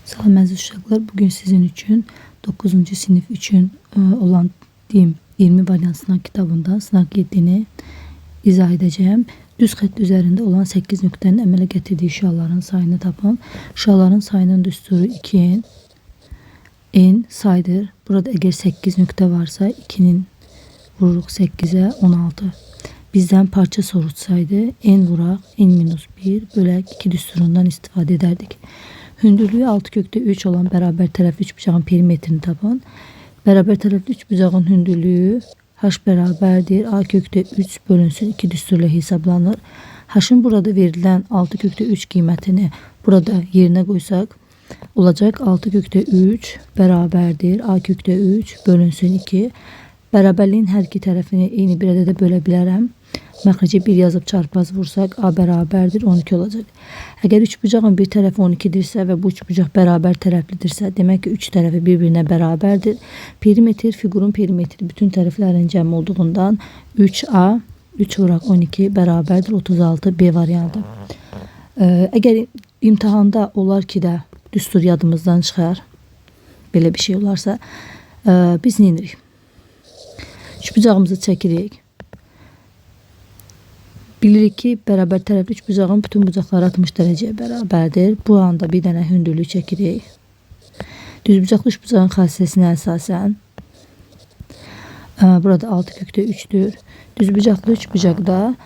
Salam əziz uşaqlar, bugün sizin için 9. sinif için olan diyeyim 20 varyant sınav kitabından sınav 7'ni izah edeceğim. Düz xətt üzerinde olan 8 nöqtənin əmələ gətirdiyi şüaların sayını tapın. Şüaların sayının düsturu 2 n saydır. Burada eğer 8 nöqtə varsa 2'nin vururuq 8'e 16. Bizden parça sorutsaydı n vuraq n-1 bölək 2 düsturundan istifadə edərdik. Hündürlüğü 6 kökte 3 olan beraber tərəfli üçbucağın perimetrini tapın. Beraber tərəfli üçbucağın hündürlüğü h beraberdir. A kökte 3 bölünsün 2 düsturla hesaplanır. H'ın burada verilen 6 kökte 3 kıymetini burada yerine koysak olacak. 6 kökte 3 beraberdir. A kökte 3 bölünsün 2. Beraberliğin her iki tarafını eyni bir ədədə bölə bilərəm. Məxrəcə 1 yazıp çarpaz vursak A beraberdir 12 olacak. Eğer üçbucağın bir tarafı 12'dirsə ve bu üçbucaq beraber tərəflidirsə, demək ki 3 tarafı birbirine beraberdir. Perimetr, figurun perimetri bütün tərəflərin cəm olduğundan 3A 3 vuraq 12 beraberdir 36 B variantı. Eğer imtihanda olar ki de düstur yadımızdan çıxar, belə bir şey olarsa biz nə edirik? Üçbucağımızı çəkirik. Bilirik ki beraber tərəfli üçbucağın bütün bucaqları 60 dereceye beraberdir. Bu anda bir dənə hündürlük çəkirik. Düzbucaqlı üçbucağın xassəsinə əsasən burada 6 kökte 3'tür. Düzbucaqlı üçbucaqda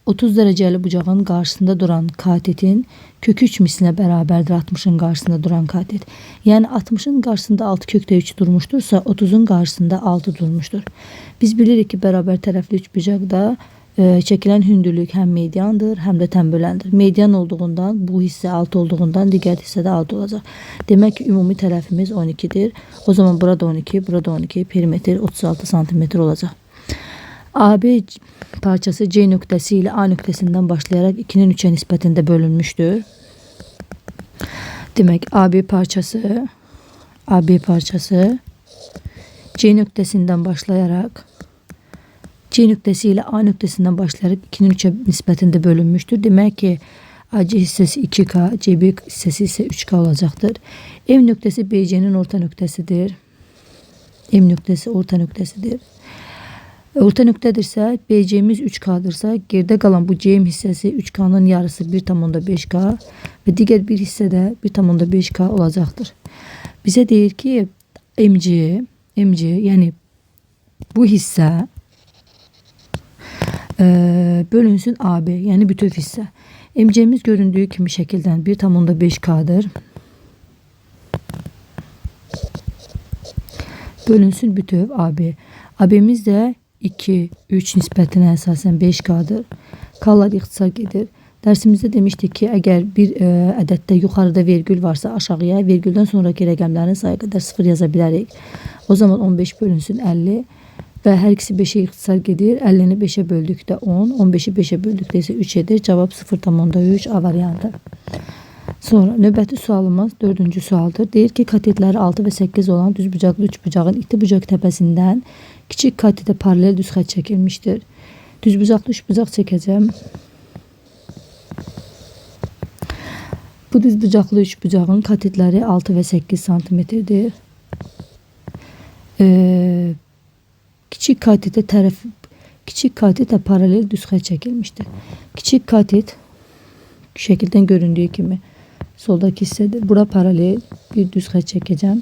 30 dereceli bucağın karşısında duran katetin kök 3 misline beraberdir 60'ın karşısında duran katet. Yani 60'ın karşısında 6 kökte 3 durmuştursa 30'un karşısında 6 durmuştur. Biz bilirik ki beraber tərəfli üçbucaqda çekilen hündürlük hem mediandır hem de temböləndir. Median olduğundan bu hisse 6 olduğundan diğer hisse de 6 olacak. Demek ki ümumi tərəfimiz 12'dir. O zaman burada 12, burada 12, perimetre 36 santimetre olacak. AB parçası C nöqtəsi ile A nöqtəsindən başlayarak 2'nin 3'e nispətində bölünmüştür. Demek AB parçası C nöqtəsindən başlayarak C nöqtəsi ile A nöqtəsindən başlayarak 2'nin 3'e nispətində bölünmüştür. Demek ki AC hissesi 2K, CB hissesi ise 3K olacaktır. M nöqtəsi BC'nin orta nöqtəsidir. M nöqtəsi orta nöqtəsidir. Orta nöqtədirsə, BC'miz 3K'dırsa, geride kalan bu CM hissesi 3K'nın yarısı 1,5K ve diğer bir hissede 1,5K olacaktır. Bize deyir ki MC yani bu hisse bölünsün AB yani bütöv hisse. MC'miz göründüğü kimi şekilden 1,5K'dır. Bölünsün bütöv AB. AB'miz de 2, 3 nispetine esasen 5K'dır. K'lar ixtisar gedir. Dersimizde demiştik ki eğer bir ədəddə yukarıda virgül varsa aşağıya virgülden sonraki rəqəmlərin sayı qədər 0 yazabilirik. O zaman 15 bölünsün 50 ve her ikisi 5'e ixtisar gedir. 50'ni 5'e böldükdə 10, 15'i 5'e böldükdə ise 3 edir. Cevap 0,3 A variantı. Sonra növbəti sualımız 4-cü sualdır. Deyir ki katetləri 6 ve 8 olan düzbucaqlı üçbucağın iti bucaq təpəsindən kiçik katete paralel düz xətt çəkilmişdir. Düzbucaqlı üçbucaq çəkəcəm. Bu düzbucaqlı üçbucağın katetləri 6 ve 8 santimetrdir. Kiçik katete paralel düz xətt çəkilmişdir. Kiçik katet şekilden göründüğü kimi soldaki hissedir. Bura paralel bir düz xətt çəkəcəm.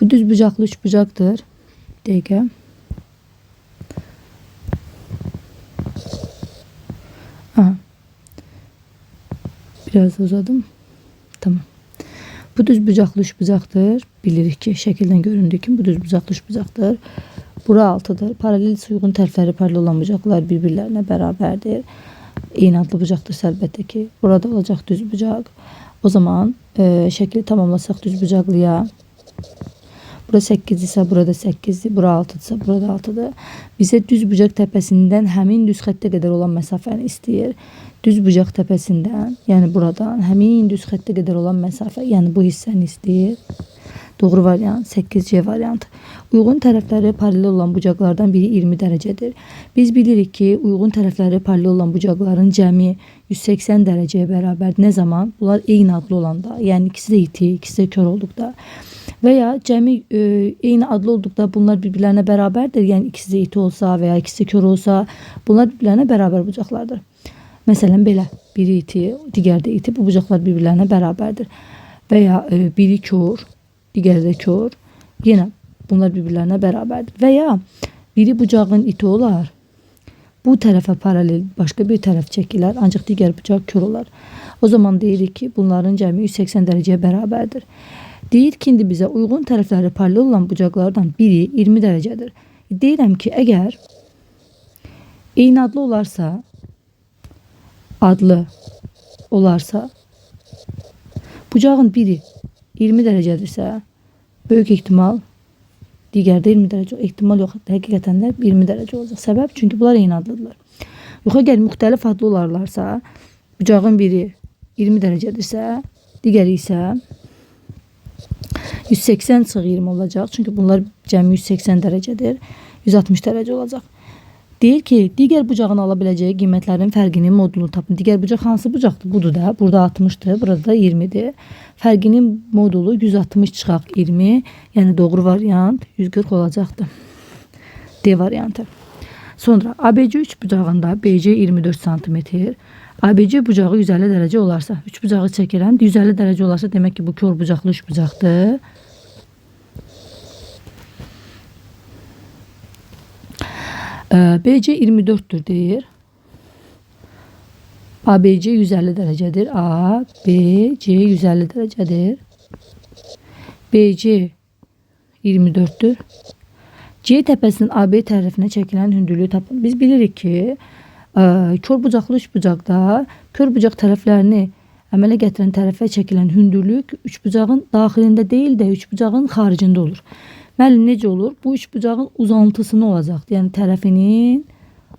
Bu düzbucaqlı üçbucaqdır. Dəqiqə. Aha. Biraz uzadım. Tamam. Bu düzbucaqlı üçbucaqdır. Bilirik ki şekilden göründüğü kimi bu düzbucaqlı üçbucaqdır. Bura 6'dır. Paralel uyğun tərəfləri paralel olan bucaqlar birbirlerine beraberdir. Eyni adlı bucaqdır əlbəttə ki. Burada olacak düz bucaq. O zaman şekli tamamlasak düz bucaqlıya. Burada 8 ise burada 8'dir. Burada 6 ise burada 6'dır. Bize düz bucaq təpəsindən həmin düz xəttə qədər olan məsafəni istəyir. Düz bucaq təpəsindən, yəni buradan həmin düz xəttə qədər olan məsafə, yəni bu hissəni istəyir. Doğru variant 8C variantı. Uyğun tərəfləri paralel olan bucaqlardan biri 20 dərəcədir. Biz bilirik ki, uyğun tərəfləri paralel olan bucaqların cəmi 180 dərəcəyə bərabərdir. Nə zaman? Bunlar eyni adlı olanda, yəni ikisi də iti, ikisi də kör olduqda və ya cəmi eyni adlı olduqda bunlar bir-birlərinə bərabərdir. Yəni ikisi də iti olsa və ya ikisi də kör olsa, bunlar bir-birlərinə bərabər bucaqlardır. Məsələn belə, biri iti, digəri də iti, bu bucaqlar bir-birlərinə bərabərdir. Və ya biri kör, digəri də kör, yenə bunlar bir-birlərinə bərabərdir. Və ya biri bucağın iti olar, bu tərəfə paralel başqa bir tərəf çəkilər, ancaq digər bucaq kör olar. O zaman deyirik ki, bunların cəmi 180 dərəcəyə bərabərdir. Deyir ki, indi bizə uyğun tərəfləri paralel olan bucaqlardan biri 20 dərəcədir. Deyirəm ki, əgər eyni adlı olarsa, bucağın biri 20 dərəcədirsə, böyük ehtimal digər də 20 dərəcə, ehtimal yox, həqiqətən də 20 dərəcə olacaq. Səbəb, çünki bunlar eyni adlıdırlar. Yox, əgər müxtəlif adlı olarlarsa, bucağın biri 20 dərəcədirsə, digəri isə 180-20 olacaq. Çünki bunlar cəmi 180 dərəcədir, 160 dərəcə olacaq. Deyir ki, digər bucağın ala biləcəyi qiymətlərin fərqinin modulunu tapın. Digər bucaq hansı bucaqdır? Budur da. Burada 60'dır, burada da 20'dir. Fərqinin modulu 160 çıxaq 20. Yəni doğru variant 140 olacaqdır. D variantı. Sonra ABC 3 bucağında BC 24 cm. ABC bucağı 150 dərəcə olarsa, 3 bucağı çəkirəm. 150 dərəcə olarsa demək ki, bu kör bucaqlı 3 bucaqdır. BC 24'tür deyir. ABC 150 dərəcədir. ABC 150 dərəcədir. BC 24'tür. C təpəsinin AB tərəfinə çəkilən hündürlüyü tapın. Biz bilirik ki, kör bucaqlı 3 bucaqda kör bucaq tərəflərini əmələ gətirən tərəfə çəkilən hündürlük 3 bucağın daxilində deyil də 3 bucağın xaricində olur. Müəllim, necə olur? Bu 3 bucağın uzantısına olacaqdır. Yəni tərəfinin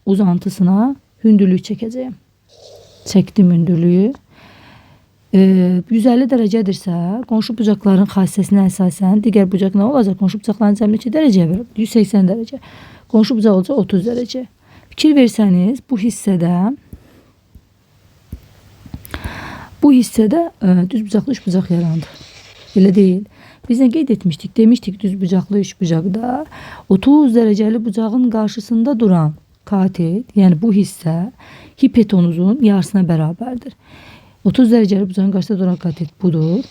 uzantısına hündürlük çəkəcəyim. Çəkdim hündürlüyü. 150 dərəcədirsə, qonşu bucaqların xassəsinə əsasən digər bucaq nə olacaq? Qonşu bucaqların cəmi 2 dərəcəyə verir. 180 dərəcə. Qonşu bucaq olacaq 30 dərəcə. Fikir versəniz, bu hissədə düz bucaqlı 3 bucaq yarandı. Elə deyil. Biz nə qeyd etmişdik? Demişdik düz bucaqlı 3 bucaqda 30 dərəcəli bucağın qarşısında duran katet, yəni bu hissə hipotenuzun yarısına bərabərdir. 30 dərəcəli bucağın qarşısında duran katet budur.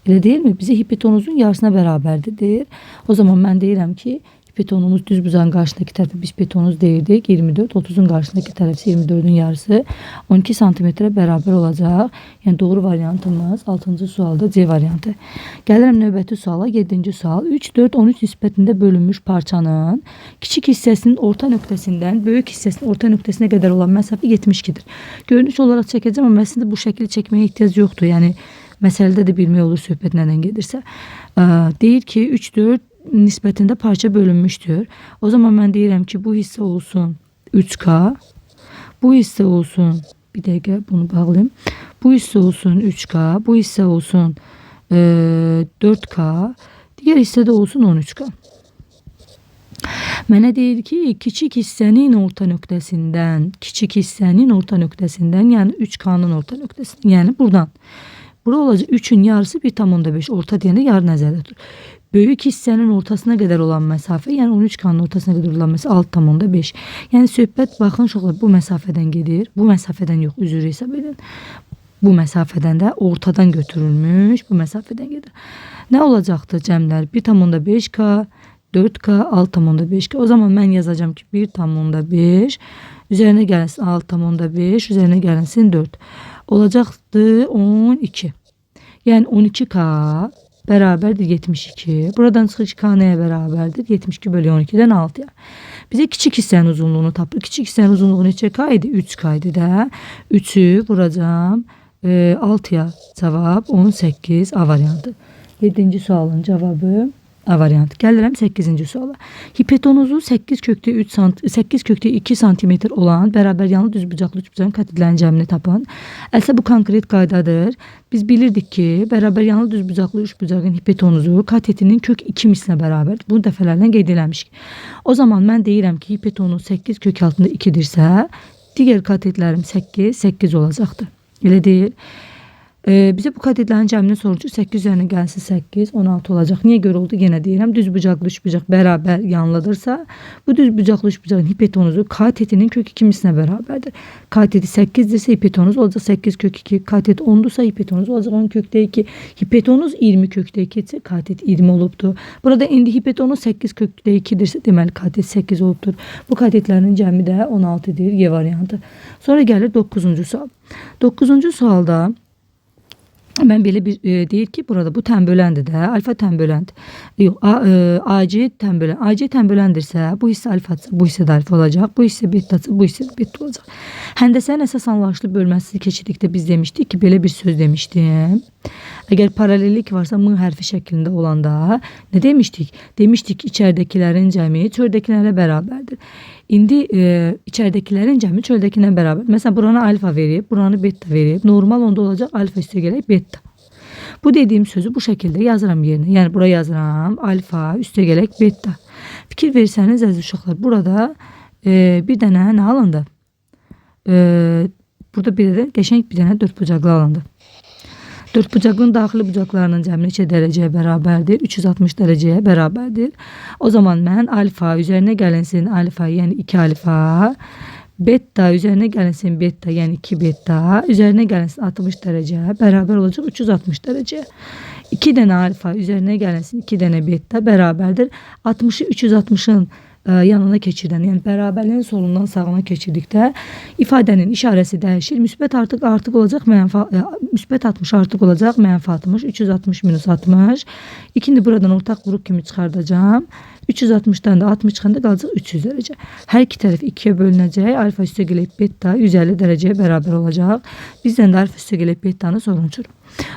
Elə deyilmi? Bizə hipotenuzun yarısına bərabərdir deyir. O zaman mən deyirəm ki, hipotenuzumuz düz bucağın qarşısındakı tərəfi biz hipotenuz deyirdik. 24, 30'un qarşısındakı tərəfi 24'ün yarısı 12 santimetrə bərabər olacaq. Yəni doğru variantımız 6-cı sualda C variantı. Gəlirəm növbəti suala, 7-ci sual. 3, 4, 13 nisbətində bölünmüş parçanın kiçik hissəsinin orta nöqtəsindən böyük hissəsinin orta nöqtəsinə qədər olan məsafə 72'dir. Görünüş olaraq çəkəcəm, amma əslində bu şəkli çəkməyə ehtiyac yoxdur. Yəni məsələdə də bilmək olur söhbət nədən gedirsə. Deyir ki, 3, 4 nisbətində parça bölünmüşdür. O zaman mən deyirəm ki, bu hissə olsun 3K. Bu hissə olsun, bir dəqiqə bunu bağlayayım. Bu hissə olsun 3K. Bu hissə olsun 4K. Digər hissə də olsun 13K. Mənə deyir ki, kiçik hissənin orta nöqtəsindən, yəni 3K'nın orta nöqtəsindən, yəni buradan. Bura olacaq 3'ün yarısı 1,5. Orta deyəndə yarı nəzərdə tutur. Böyük hissənin ortasına qədər olan məsafə, yəni 13K'nın ortasına qədər olan məsafə 6,5. Yəni söhbət, baxın uşaqlar, bu məsafədən gedir. Bu məsafədən yox, üzr hesab edin. Bu məsafədən də ortadan götürülmüş, bu məsafədən gedir. Nə olacaqdır cəmlər? 1,5K, 4K, 6,5K. O zaman mən yazacağım ki, 1,5 üzərinə gəlsin 6,5, üzərinə gəlsin 4. Olacaqdır 12. Yəni 12K bərabərdir 72. Buradan çıxır ki, K nəyə bərabərdir? 72 bölü 12'dən 6'ya. Bizə kiçik hissənin uzunluğunu tapır. Kiçik hissənin uzunluğu neçə K idi? 3K idi də. 3'ü vuracağım 6'ya. Cavab 18 A variantı. 7-ci sualın cavabı A variantı. Gəlirəm 8-ci suala. Hipotenuzu 8 kökdə 3 8 kökdə 2 sm olan bərabər yanlı düzbucaqlı üçbucağın katitlərinin cəmini tapın. Əslində bu konkret qaydadır. Biz bilirdik ki, bərabər yanlı düzbucaqlı üçbucağın hipotenuzu katetinin kök 2 mislinə bərabərdir. Bunu dəfələrlə qeyd eləmişik. O zaman mən deyirəm ki, hipotenuz 8 kök altında 2-dirsə, digər katetlərim 8 olacaqdır. Elə deyil. Bize bu katetlərin cəminin sonucu 8 üzərinə gəlsin 8, 16 olacaq. Niyə görə oldu? Yenə deyirəm, düzbucaqlı üçbucaq bərabər yanlıdırsa, bu düzbucaqlı üçbucağın hipotenuzu katetinin kök 2 mislinə bərabərdir. Kateti 8-dirsə hipotenuz olacaq 8 kök 2, katet 10-dursa hipotenuz olacaq 10 kökdə 2, hipotenuz 20 kökdə 2-dirsə katet 20 olubdur. Burada indi hipotenuz 8 kökdə 2-dirsə, deməli katet 8 olubdur. Bu katetlərin cəmi də 16-dir, Y variantı. Sonra gəlir 9-cu sual. 9-cu sualda ben belə bir deyir ki, burada bu tənböləndir də, alfa tənbölənd. Yox, AC tənbölən. AC tənböləndirsə, bu hissə alfadır, bu hissə də alfa olacaq, bu hissə betası, bu hissə də beta olacaq. Həndəsənin əsas anlaşılı bölməsi keçirdikdə biz demişdik ki, belə bir söz demişdim. Əgər paralellik varsa M hərfi şəklində olanda nə demişdik? Demişdik ki, içəridəkilərin cəmi çöldəkilərə bərabərdir. İndi içəridəkilərin cəmi çöldəkinə bərabər. Məsələn, buranı alfa verib, buranı beta verib. Normal onda olacaq alfa üstə gələk beta. Bu dediyim sözü bu şəkildə yazıram yerinə. Yəni bura yazıram alfa üstə gələk beta. Fikir versəniz əziz uşaqlar, burada bir dənə nə alındı? Burada bir də qəşəng bir dənə dördbucaqlı alındı. Dördbucağın daxili bucaqlarının cəmi neçə dərəcəyə bərabərdir? 360 dərəcəyə bərabərdir. O zaman mən alfa üzərinə gəlinsin alfa, yəni 2 alfa, beta üzərinə gəlinsin beta, yəni 2 beta, üzərinə gəlinsin 60 dərəcə bərabər olacaq 360 dərəcəyə. 2 dənə alfa üzərinə gəlinsin 2 dənə beta bərabərdir. 60'ı 360'ın yanına keçirdən, yəni bərabərliyin solundan sağına keçirdikdə ifadənin işarəsi dəyişir. Müsbət artıq olacaq, müsbət 60 artıq olacaq, mənfi 60, 360 minus 60. İkini buradan ortaq qrup kimi çıxardacağım. 360'dan da 60 çıxanda qalacaq 300 dərəcə. Hər iki tərəf 2'ye bölünəcək. Alfa üstə gəlib beta 150 dərəcəyə bərabər olacaq. Bizdən də alfa üstə gəlib betanı sorunçur.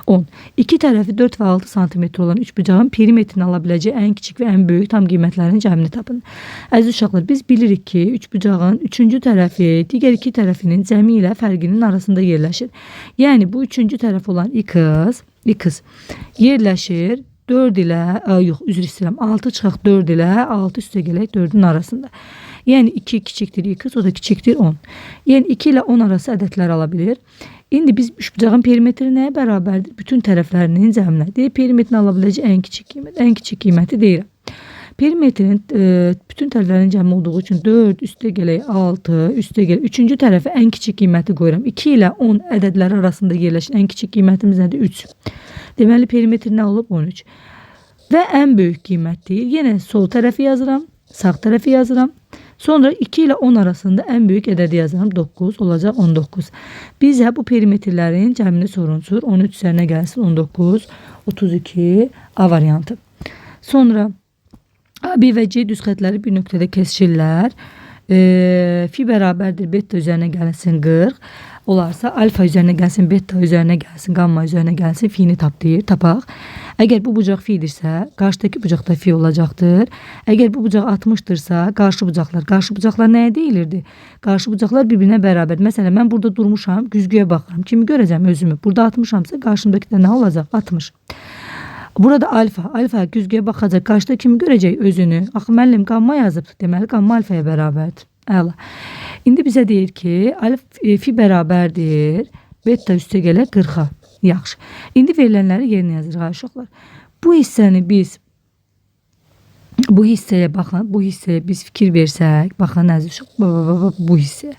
10. İki tərəfi 4 və 6 cm olan üçbucağın perimetrini ala biləcəyi ən kiçik və ən böyük tam qiymətlərinin cəmini tapın. Əziz uşaqlar, biz bilirik ki, üçbucağın üçüncü tərəfi digər iki tərəfinin cəmi ilə fərqinin arasında yerləşir. Yəni bu üçüncü tərəf olan x yerləşir 4 ilə, yox, üzr istəyirəm, 6 çıxaq 4 ilə 6 üstə gələk 4'ün arasında. Yəni 2 kiçikdir x, o da kiçikdir 10. Yəni 2 ilə 10 arası ədədlər alabilir. İndi biz üçbucağın perimetri nəyə bərabərdir? Bütün tərəflərinin cəminə. Deyir, perimetrini alabiləcək ən kiçik qiymət. Ən kiçik qiyməti deyirəm. Perimetrin bütün tərəflərin cəmi olduğu üçün 4 üstə gələk 6 üstə gələk. Üçüncü tərəfə ən kiçik qiyməti qoyuram. 2 ilə 10 ədədləri arasında yerləşən ən kiçik qiymətimiz nədir? 3. Deməli perimetri nə olub? 13. Və ən böyük qiymət deyir. Yenə sol tərəfi yazıram, sağ tərəfi yazıram. Sonra 2 ilə 10 arasında ən böyük ədədi yazıram. 9 olacaq 19. Bizə bu perimetrlərin cəmini sorunçur. 13 üzərinə gəlsin 19, 32 A variantı. Sonra A, B və C düz xətləri bir nöqtədə kesişirlər. Fi bərabərdir beta üzərinə gəlsin 40. Olarsa alfa üzərinə gəlsin, beta üzərinə gəlsin, gamma üzərinə gəlsin, fi'ni tapaq. Əgər bu bucaq fi'dirsə, qarşıdakı bucaqda fi olacaqdır. Əgər bu bucaq 60'dırsa, qarşı bucaqlar nəyə deyilirdi? Qarşı bucaqlar bir-birinə bərabər. Məsələn, mən burada durmuşam, güzgüyə baxıram. Kimi görəcəm özümü? Burada 60'amsa, qarşımdakı da nə olacaq? 60. Burada alfa güzgüyə baxacaq. Qarşıda kimi görəcək özünü? Axı müəllim gamma yazıbdır. Deməli, gamma alfaya bərabərdir. Əla. İndi bizə deyir ki, fi bərabərdir, beta üstə gələ 40'a. Yaxşı. İndi verilənləri yerinə yazırıq uşaqlar. Bu hissəni biz, bu hissəyə baxın, bu hissəyə biz fikir versək, baxın əziz uşaqlar, bu hissəyə.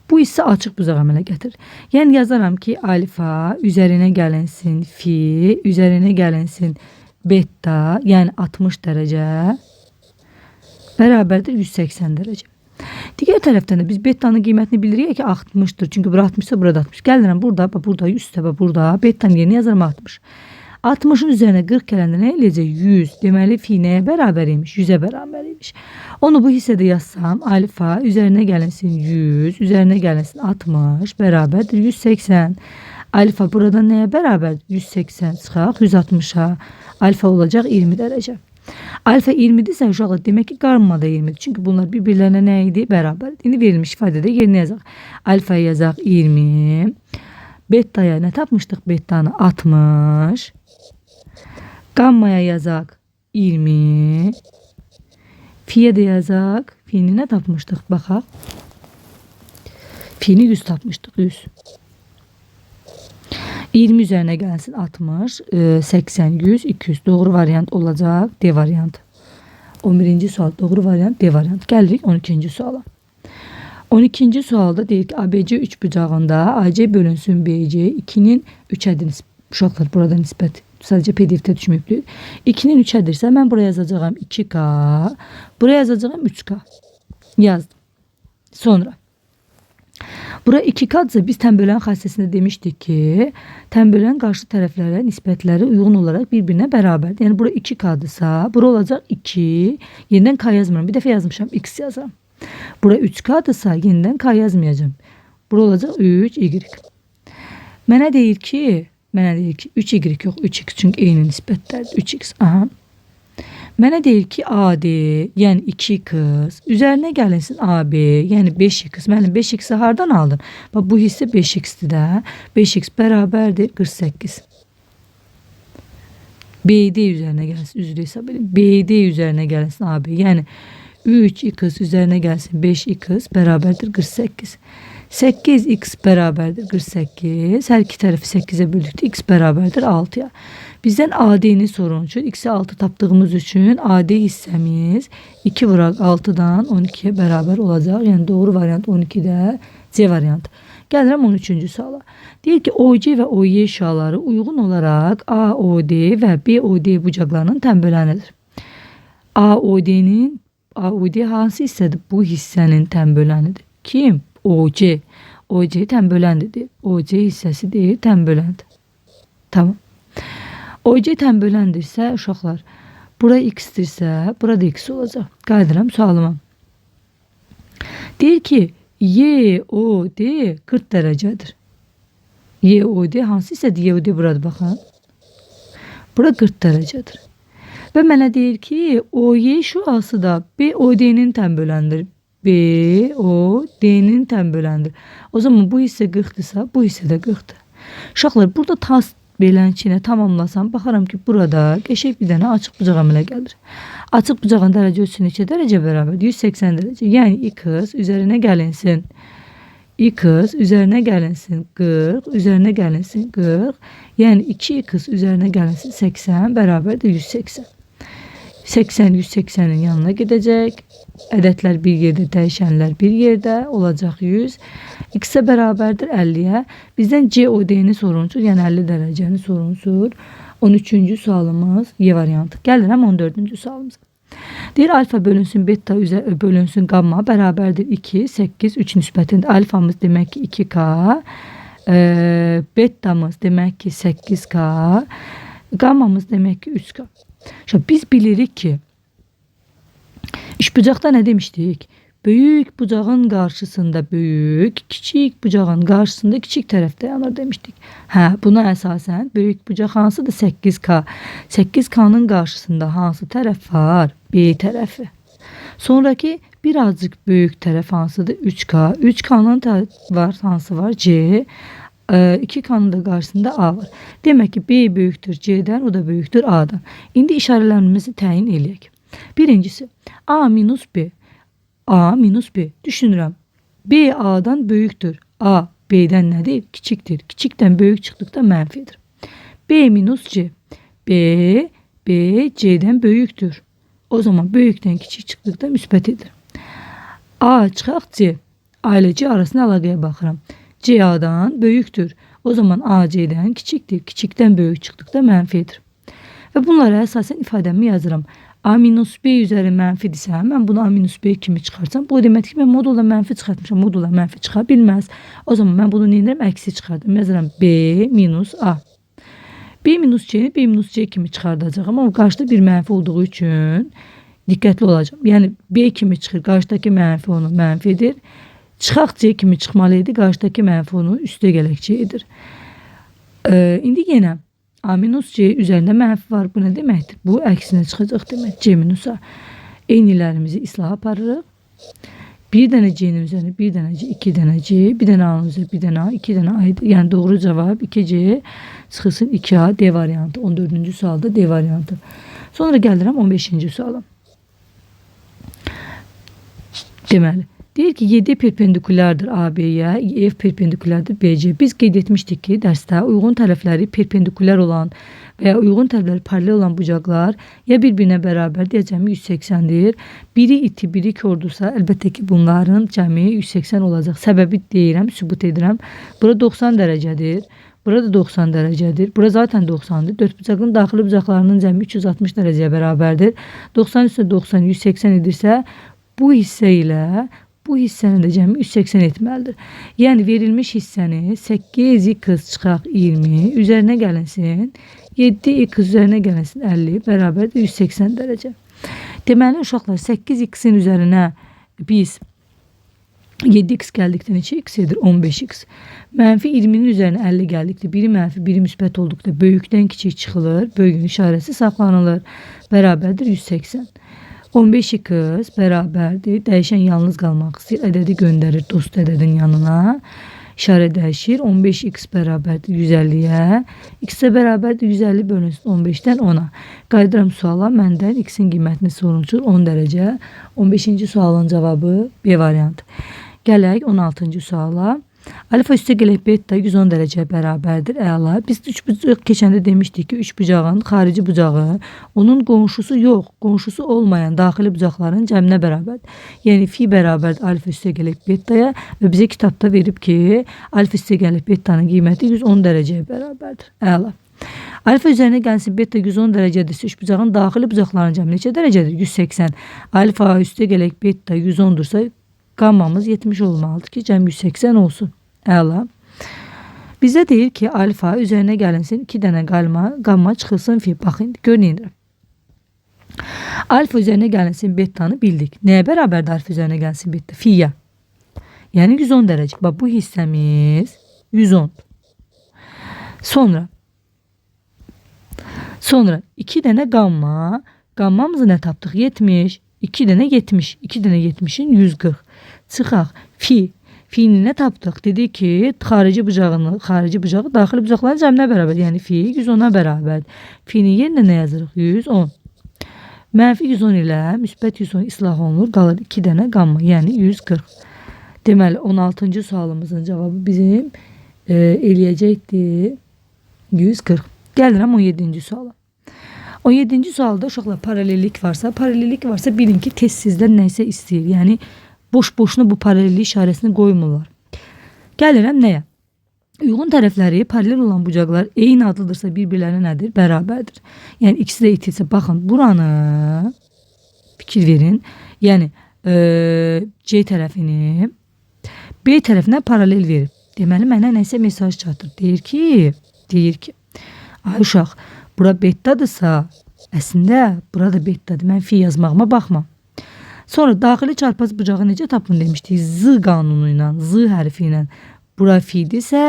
Bu hissə açıq bucaq əmələ gətirir. Yəni yazaram ki, alfa üzərinə gəlinsin fi, üzərinə gəlinsin beta, yəni 60 dərəcə bərabərdir 180 dərəcə. Digər tərəfdən də biz betanın qiymətini bilirik ki 60'dır. Çünki bura 60'sa burada 60. Gəlirəm burada, burada 100'də burada betanın yerini yazıram 60. 60'ın üzərinə 40 gələndə nə eləyəcək? 100. Deməli fi nəyə bərabər imiş? 100'ə bərabər imiş. Onu bu hissədə yazsam alfa üzərinə gəlinsin 100, üzərinə gəlinsin 60 bərabərdir 180. Alfa burada nəyə bərabərdir? 180 çıxaq 160'a. Alfa olacaq 20 dərəcə. Alfa 20'dirsə uşaqlar demək ki qamma da 20'dir. Çünki bunlar bir-birlərinə nə idi? Bərabər. İndi verilmiş ifadədə yerinə yazaq. Alfa yazaq 20. Beta'ya nə tapmışdıq? Beta'nı 60. Gamma'ya yazaq 20. Fi'ye də yazaq. Fi'ni nə tapmışdıq? Baxaq. Fi'ni 100 tapmışdıq. 100. 20 üzerine gelsin 60, 80, 100, 200. Doğru variant olacak. D variantı. 11. sual doğru variant D variant. Geldik 12. suala. 12. sualda deyir ki ABC 3 bucağında AC bölünsün BC 2'nin 3'ədir. Uşaqlar burada nisbət sadəcə PDF-də düşməyibdir. 2'nin 3'ədirsə mən buraya yazacağım 2K. Buraya yazacağım 3K. Yazdım. Sonra bura 2K'dırsa biz tənbölən xassəsində demişdik ki, tənbölən qarşı tərəflərə nisbətləri uyğun olaraq bir-birinə bərabərdir. Yəni bura 2K'dırsa, bura olacaq 2. Yenidən K yazmıram. Bir dəfə yazmışam, X yazıram. Bura 3K'dırsa, yenidən K yazmayacağım. Bura olacaq 3Y. Mənə deyir ki 3Y yox, 3X çünki eyni nisbətlərdir. 3X. Aha. Mənə deyir ki AD, yəni 2X, üzərinə gəlinsin AB, yəni 5X. Mənim 5X'i hardan aldın? Bax, bu hissə 5X'dir də. 5X bərabərdir 48. BD üzərinə gəlsin, üzrü hesab edin. BD üzərinə gəlsin AB, yəni 3X üzərinə gəlsin 5X bərabərdir 48. 8X bərabərdir 48. Hər iki tərəfi 8'e böldükdə X bərabərdir 6'ya. Bizden AD'ni sorun üçün X'i 6 tapdığımız üçün AD hissəmiz 2 vuraq 6'dan 12'ye bərabər olacaq. Yəni doğru variant 12'də C variantı. Gəlirəm 13. suala. Deyir ki OC və OY şaları uyğun olaraq AOD və BOD bucaqlarının tənbölənidir. AOD hansı hissədir? Bu hissənin tənbölənidir. Kim? OC. OC tənböləndir. OC hissəsi deyil, tənböləndir. Tamam. OC tənböləndirsə uşaqlar, bura X-dirsə, burada X olacaq. Qaydıram sualıma. Deyir ki, YOD 40 dərəcədir. YOD hansı hissədir? YOD burada baxın. Bura 40 dərəcədir. Və mənə deyir ki, OY şüası da BOD'nin tənböləndir. BOD'nin tənböləndir. O zaman bu hissə 40'dırsa, bu hissə də 40'dır. Uşaqlar, burada tas belənçinə tamamlasam, baxaram ki, burada qəşəng bir dənə açıq bucaq əmələ gəlir. Açıq bucağın dərəcə ölçüsü neçə dərəcə bərabər? 180 dərəcə. Yəni X üzərinə gəlinsin 40, üzərinə gəlinsin 40. Yəni 2X üzərinə gəlinsin 80 bərabərdir 180. 80 180'in yanına gedəcək. Ədədlər bir yerdə, dəyişənlər bir yerdə olacaq 100. X-ə bərabərdir 50'yə. Bizdən COD-ni sorumsuz, yəni 50 dərəcəni sorumsuz. 13. sualımız Y variantı. Gəlirəm 14. sualımıza. Deyir alfa bölünsün beta bölünsün gamma bərabərdir 2, 8, 3 nisbətində. Alfamız demək ki 2K, betamız demək ki 8K, gammamız demək ki 3K. Şimdi biz bilirik ki üçbucaqda ne demiştik? Büyük bucağın karşısında büyük, küçük bucağın karşısında küçük tərəf dayanır demiştik. Buna əsasən büyük bucaq hansıdır? 8K. 8K'nın karşısında hansı tərəf var? B tərəfi. Sonraki birazcık büyük tərəf hansıdır? 3K. 3K'nın var hansı var? C. 2K'nın da karşısında A var. Demek ki B büyüktür C'den, o da büyüktür A'dan. İndi işarələrimizi təyin eləyək. Birincisi A minus B. A minus B. Düşünürəm. B A'dan büyüktür. A B'den nədir? Kiçikdir. Kiçikdən büyük çıxdıqda mənfidir. B minus C. B C'den büyüktür. O zaman büyükdən kiçik çıxdıqda müsbətidir. A çıxaq C. A ilə C arasında əlaqəyə baxıram. C A'dan büyüktür. O zaman A C'den küçüktir. Küçükten büyük çıktıkta mənfidir. Ve bunlara esasen ifademi yazıram. A minus B üzeri mənfidirsə, mən bunu A minus B kimi çıxarsam, bu demək ki, mən modulda mənfi çıxartmışam. Modulda mənfi çıxa bilməz. O zaman mən bunu neyindirəm? Əksi çıxardım. Yazıram B minus A. B minus C'ni B minus C kimi çıxardacağım. Ama qarşıda bir mənfi olduğu üçün diqqətli olacağım. Yəni B kimi çıxır. Qarşıdakı mənfi onu mənfidir. Çıxaq C kimi çıxmalıydı. Qarşıdakı mənfi onu üstə gələk C'dir. İndi yenə A minus C üzərində mənfi var. Bu nə deməkdir? Bu əksinə çıxacaq demək. C minusa. Eynilərimizi islaha aparırıq. Bir dənə C'nin üzerine bir dənə C, iki dənə C, bir dənə A'nın üzerine bir dənə A, iki dənə A'ydı. Yani doğru cevap 2C çıxılsın 2A D variantı. 14. sualda D variantı. Sonra gəlirəm 15. suala. Deməli, deyir ki 7 perpendikulardır AB'ye, F perpendikulardır BC. Biz qeyd etmişdik ki dərsdə uyğun tərəfləri perpendikular olan veya uygun tərəfləri paralel olan bucaqlar ya bir-birinə bərabər deyə cəmi 180'dir. Biri iti, biri kordursa əlbəttə ki bunların cəmi 180 olacaq. Səbəbi deyirəm, sübut edirəm. Bura 90 dərəcədir. Burada 90 dərəcədir. Bura zaten 90'dır. 4 bucağın daxili bucaqlarının cəmi 360 dərəcəyə bərabərdir. 90 üstə 90 180 edirsə bu hissə ilə bu hissənin də cəmi 180 etməlidir. Yəni verilmiş hissəni 8x çıxaq 20 üzərinə gəlinsin. 7x üzərinə gəlinsin 50 bərabərdir 180 dərəcə. Deməli uşaqlar 8x'in üzərinə biz 7x gəldikdə neçə x edir? 15x. Mənfi 20'nin üzərinə 50 gəldikdə biri mənfi, biri müsbət olduqda böyükdən kiçik çıxılır. Böyüyün işarəsi saxlanılır. Bərabərdir 180. 15x bərabərdir. Dəyişən yalnız qalmaq istəyir. Ədədi göndərir dost ədədin yanına. İşarə dəyişir. 15x bərabərdir 150'yə. X-ə bərabərdir 150 bölünsün 15'dən 10'a. Qayıdıram suala. Məndən x-in qiymətini sorulur 10 dərəcə. 15-ci sualın cavabı B variantı. Gələk 16-cı suala. Alfa üstə gələk beta 110 dərəcəyə bərabərdir. Əla. Biz 3 bucaq keçəndə demişdik ki 3 bucağın xarici bucağı onun qonşusu yox, qonşusu olmayan daxili bucaqların cəminə bərabərdir. Yəni fi bərabərdir alfa üstə gələk betaya və bizə kitabda verib ki alfa üstə gələk betanın qiyməti 110 dərəcəyə bərabərdir. Əla. Alfa üzərinə gəlsin beta 110 dərəcədirsə 3 bucağın daxili bucaqların cəmi neçə dərəcədir? 180. Alfa üstə gələk beta 110'dursa gammamız 70 olmalıdır ki cəm 180 olsun. Əla. Bizə deyir ki alfa üzərinə gəlinsin 2 dənə gamma çıxılsın fi. Baxın görün. Alfa üzərinə gəlinsin betanı bildik. Nəyə bərabərdir alfa üzərinə gəlinsin beta? Fi'yə. Yəni 110 dərəcə. Bax bu hissəmiz 110. Sonra 2 dənə gamma. Gammamızı nə tapdıq? 70. 2 dənə 70. 2 dənə 70'in 140. Çıxaq. Fi. Fi'ni nə tapdıq? Dedi ki xarici bucağı daxili bucaqların cəminə bərabər. Yəni fi 110'a bərabərdir. Fi'nin yerinə nə yazırıq? 110. Mənfi 110 ilə müsbət 110 islah olunur. Qalır 2 dənə gamma. Yəni 140. Deməli 16-cı sualımızın cavabı bizim eləyəcəkdir 140. Gəlirəm 17-ci suala. 17-ci sualda uşaqlar paralellik varsa bilin ki test sizdən nəysə istəyir. Yəni boş-boşuna bu paralellik işarəsini qoymurlar. Gəlirəm nəyə? Uyğun tərəfləri paralel olan bucaqlar eyni adlıdırsa bir-birlərinə nədir? Bərabərdir. Yəni ikisi də itilsə baxın buranı fikir verin. Yəni C tərəfini B tərəfinə paralel verib. Deməli mənə nəsə mesaj çatır. Deyir ki ay uşaq bura betadırsa əslində burada betadır. Mən fi yazmağıma baxma. Sonra daxili çarpaz bucağı necə tapın demişdik. Z qanunu ilə, Z hərfi ilə. Bura fidirsə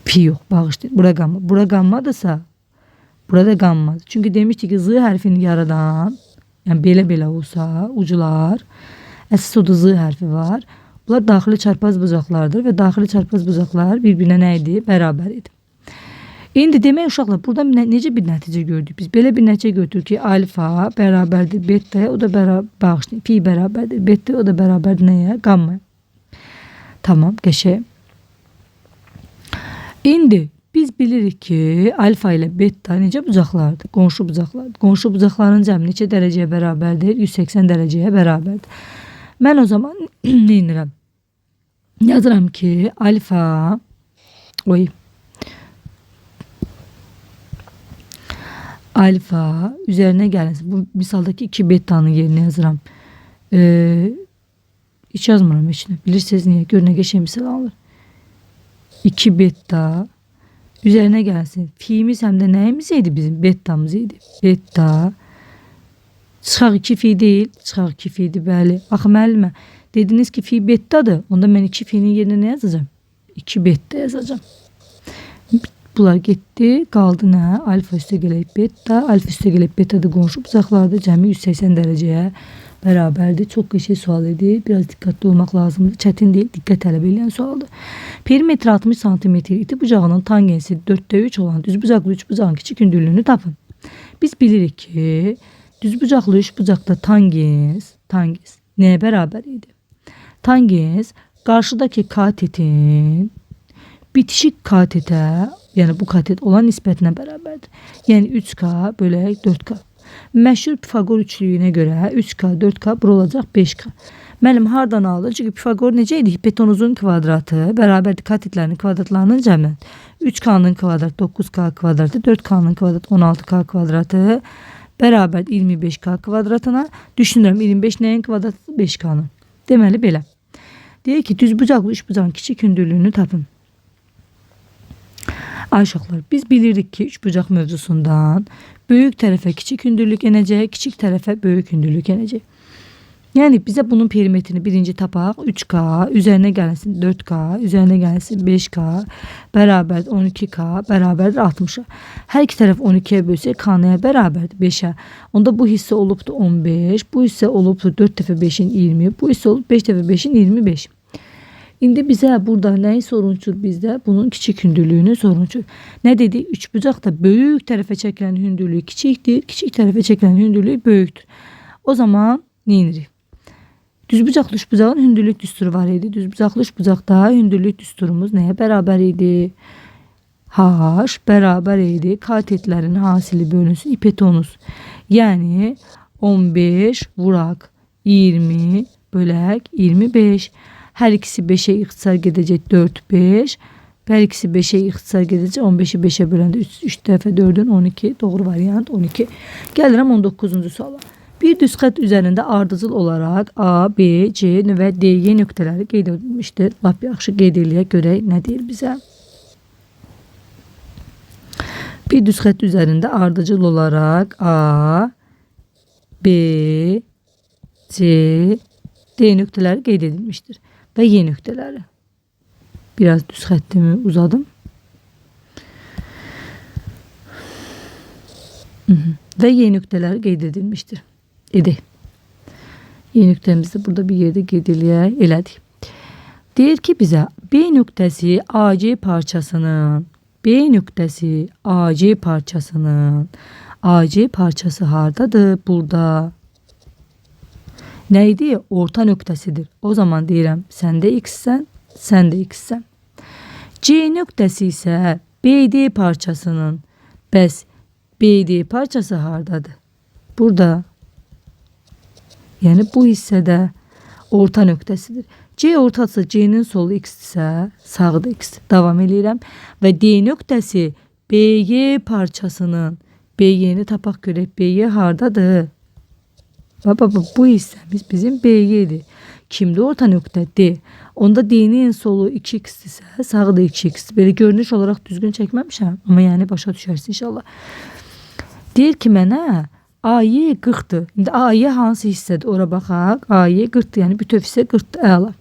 fi yox, bağışlayın. Bura qammadırsa burada qammadır. Çünki demişdik ki Z hərfini yaradan, yəni belə olsa ucular, əsas oda Z hərfi var. Bunlar daxili çarpaz bucaqlardır və daxili çarpaz bucaqlar bir-birinə nə idi? Bərabər idi. İndi demək uşaqlar burada necə bir nəticə gördük biz? Belə bir nəticə gördük ki alfa bərabərdir betaya, o da bağışlayın. Fi bərabərdir betaya, o da bərabərdir nəyə? Qammaya. Tamam, qəşəng. İndi biz bilirik ki alfa ilə beta necə bucaqlardır? Qonşu bucaqlardır. Qonşu bucaqların cəmi neçə dərəcəyə bərabərdir? 180 dərəcəyə bərabərdir. Mən o zaman nə edirəm? Yazıram ki alfa alfa üzərinə gəlinsin. Bu misaldakı 2 betanın yerinə yazıram. Hiç yazmıram içine. Bilirsiniz niye? Görünə geçen misal alır. 2 beta üzərinə gəlsin. Fi'miz həm də nəyimiz idi bizim? Betamız idi. Beta çıxaq 2 fi deyil. Çıxaq 2 fi'dir bəli. Baxın müəllimə. Dediniz ki fi betadır. Onda mən 2 fi'nin yerinə nə yazacağım? 2 beta yazacağım. bunlar getdi, qaldı nə? Alfa üstəgələk beta, alfa üstəgələk beta da qonşu bucaqlarda cəmi 180 dərəcəyə bərabərdir. Çox qəşəng sual idi. Biraz diqqətli olmaq lazımdır. Çətin deyil, diqqət tələb edən sualdır. Perimetr 60 sm iti bucağının tangensi 4/3 olan düzbucaqlı üçbucağın kiçik hündürlüyünü tapın. Biz bilirik ki, düzbucaqlı üçbucaqda tangens nəyə bərabər idi? Tangens qarşıdakı katetin bitişik katete, yani bu katet olan nisbətinə bərabərdir. Yəni 3K bölək 4K. Məşhur Pifagor üçlüyünə görə 3K, 4K bura olacaq 5K. Müəllim hardan aldı? Çünki Pifagor necə idi? Hipotenuzun kvadratı bərabərdir katetlərin kvadratlarının cəmdən. 3K'nın kvadratı 9K kvadratı, 4K'nın kvadratı 16K kvadratı bərabər 25K kvadratına. Düşünürəm 25 nəyin kvadratıdır? 5K'nın. Deməli belə. Deyək ki, düzbucaqlı üçbucağın kiçik hündürlüyünü tapın. Ay uşaqlar, biz bilirdik ki, üçbucaq mövzusundan böyük tərəfə kiçik hündürlük enəcək, kiçik tərəfə böyük hündürlük enəcək. Yəni bizə bunun perimetrini birinci tapaq 3K, üzərinə gəlsin 4K, üzərinə gəlsin 5K, bərabər 12K, bərabərdir 60'a. Hər iki tərəf 12'ye bölsək K-nəyə bərabərdir 5'ə. Onda bu hissə olubdur 15, bu hissə olubdur 4 dəfə 5'in 20, bu hissə olub 5 dəfə 5'in 25. İndi bizə burada nəyi sorunçur bizdə? Bunun kiçik hündürlüyünü sorunçur. Nə dedi? Üçbucaqda böyük tərəfə çəkilən hündürlüyü kiçikdir, kiçik tərəfə çəkilən hündürlüyü böyükdür. O zaman nə edirik? Düzbucaqlı üçbucağın hündürlük düsturu var idi. Düzbucaqlı üçbucaqda hündürlük düsturumuz nəyə bərabər idi? H bərabər idi. Katetlərin hasili bölünsün hipotenuz. Yəni 15 vuraq 20 bölək 25. Hər ikisi 5'e ixtisar gedəcək 4, 5. Hər ikisi 5'e ixtisar gedəcək 15'i 5'e böləndə 3 dəfə 4'ün 12. Doğru variant 12. Gəlirəm 19-cu suala. Bir düz xətt üzərində ardıcıl olaraq A, B, C və D, Y nöqtələri qeyd edilmişdir. Lap yaxşı qeyd eləyək, görək nə deyir bizə. Bir düz xətt üzərində ardıcıl olaraq A, B, C, D nöqtələri qeyd edilmişdir. Və Y nöqtələri. Biraz düz xəttimi uzadım. Və Y nöqtələri qeyd edilmişdir. Edək. Y nöqtəmizi burada bir yerdə qeyd elədik. Deyir ki bizə B nöqtəsi AC parçasının AC parçası hardadır? Burada. Nə idi? Orta nöqtəsidir. O zaman deyirəm, sən də X-sən, sən də X-sən. C nöqtəsi isə BD parçasının. Bəs BD parçası hardadır? Burada. Yəni bu hissədə orta nöqtəsidir. C ortası C'nin solu X-dirsə, sağı da X. Davam edirəm. Və D nöqtəsi BY parçasının. BY'ni tapaq görək. BY hardadır? Baba bu hissəmiz bizim BY'dir. Kimdə orta nöqtə? D. Onda D'nin solu 2x-dirsə, sağı da 2x. Belə görünüş olaraq düzgün çəkməmişəm. Amma yəni başa düşərsin inşallah. Deyir ki mənə AY 40'dır. İndi AY hansı hissədir? Ora baxaq. AY 40'dır. Yəni bütöv hissə 40'dır. Əla.